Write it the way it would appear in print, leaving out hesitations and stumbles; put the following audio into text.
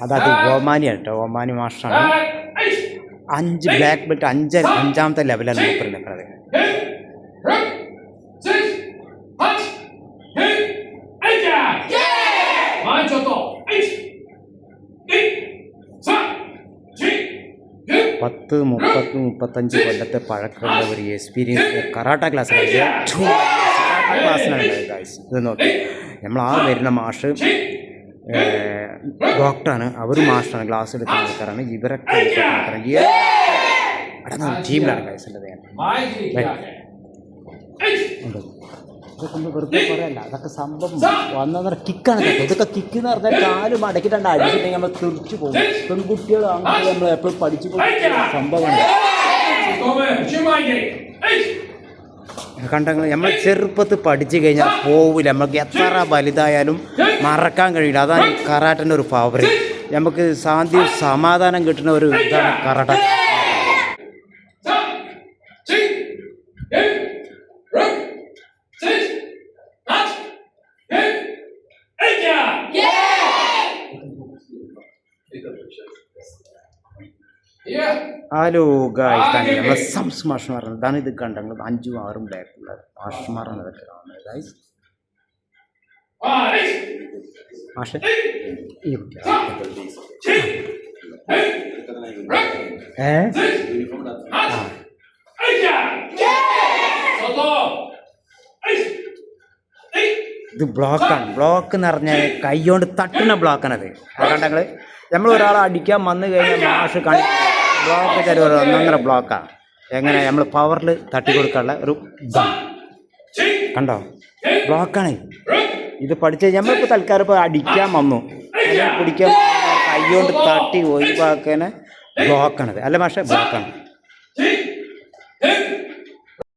അതായത് ഒമാനിയാണ് കേട്ടോ. Omani മാസ്റ്ററാണ്. 5 black belt, അഞ്ചാമത്തെ ലെവലാണ് മൂപ്പർ നിൽക്കുന്നത്. പത്ത് 30-35 കൊല്ലത്തെ പഴക്കമുള്ള ഒരു എക്സ്പീരിയൻസ് കറാട്ട ക്ലാസ്സിലാണ്. ക്ലാസ്സിലാണ് ഗൈസ്. ഇത് നോക്കി, നമ്മൾ വരുന്ന മാഷ് ഡോക്ടറാണ്, അവർ മാസ്റ്ററാണ്, ക്ലാസ് എടുക്കുന്ന ആൾക്കാരാണ്. ഇവരൊക്കെ ടീമിലാണ് ഗൈസ് ഉള്ളത്. ഇതൊക്കെ ഒന്ന് വെറുതെ പറയല്ല, അതൊക്കെ സംഭവം വന്നേരം കിക്കാണ് കേട്ടോ. ഇതൊക്കെ കിക്ക് എന്ന് പറഞ്ഞാൽ കാല് മടക്കിയിട്ടുണ്ട് അടിച്ചിട്ടുണ്ടെങ്കിൽ നമ്മൾ തെറിച്ചു പോകും. പെൺകുട്ടികൾ അങ്ങനെ നമ്മൾ എപ്പോഴും പഠിച്ചു പോകുന്ന സംഭവമാണ്. കണ്ടെങ്കിൽ നമ്മൾ ചെറുപ്പത്തിൽ പഠിച്ചു കഴിഞ്ഞാൽ പോവില്ല, നമുക്ക് എത്ര വലുതായാലും മറക്കാൻ കഴിയില്ല. അതാണ് കറാട്ടൻ്റെ ഒരു ഫേവറേറ്റ്. നമുക്ക് ശാന്തിയും സമാധാനം കിട്ടുന്ന ഒരു ഇതാണ് കറാട്ട. ഹലോ ഗായ്സ്, തന്നെ നമ്മളെ സംസ് മാഷ്മാറാണ്. ഇതാണ് ഇത് കണ്ടെങ്കിൽ 5ഉം 6ഉം ബ്ലാക്കുള്ള മാഷ്മാറാണ് ഇതൊക്കെ കാണുന്നത് ഗായ്സ്. മാഷ് ഇത് ബ്ലോക്കാണ്. ബ്ലോക്ക് എന്ന് പറഞ്ഞാൽ കൈകൊണ്ട് തട്ടുന്ന ബ്ലോക്കാണത്. കണ്ടെങ്കിൽ നമ്മൾ ഒരാളെ അടിക്കാൻ വന്നു കഴിഞ്ഞാൽ മാഷ് ബ്ലോക്ക് ചില ഒന്നൊന്നര ബ്ലോക്കാണ്. എങ്ങനെ നമ്മൾ പവറിൽ തട്ടി കൊടുക്കാനുള്ള ഒരു ഇതാണ്. കണ്ടോ, ബ്ലോക്കാണ് ഇത്. പഠിച്ച് നമ്മളിപ്പോൾ തൽക്കാലം ഇപ്പോൾ അടിക്കാൻ വന്നു, അല്ലെങ്കിൽ പിടിക്കാൻ കൈകൊണ്ട് തട്ടി ഒഴിവാക്കാൻ ബ്ലോക്കാണത്. അല്ല മാഷെ, ബ്ലോക്കാണ്.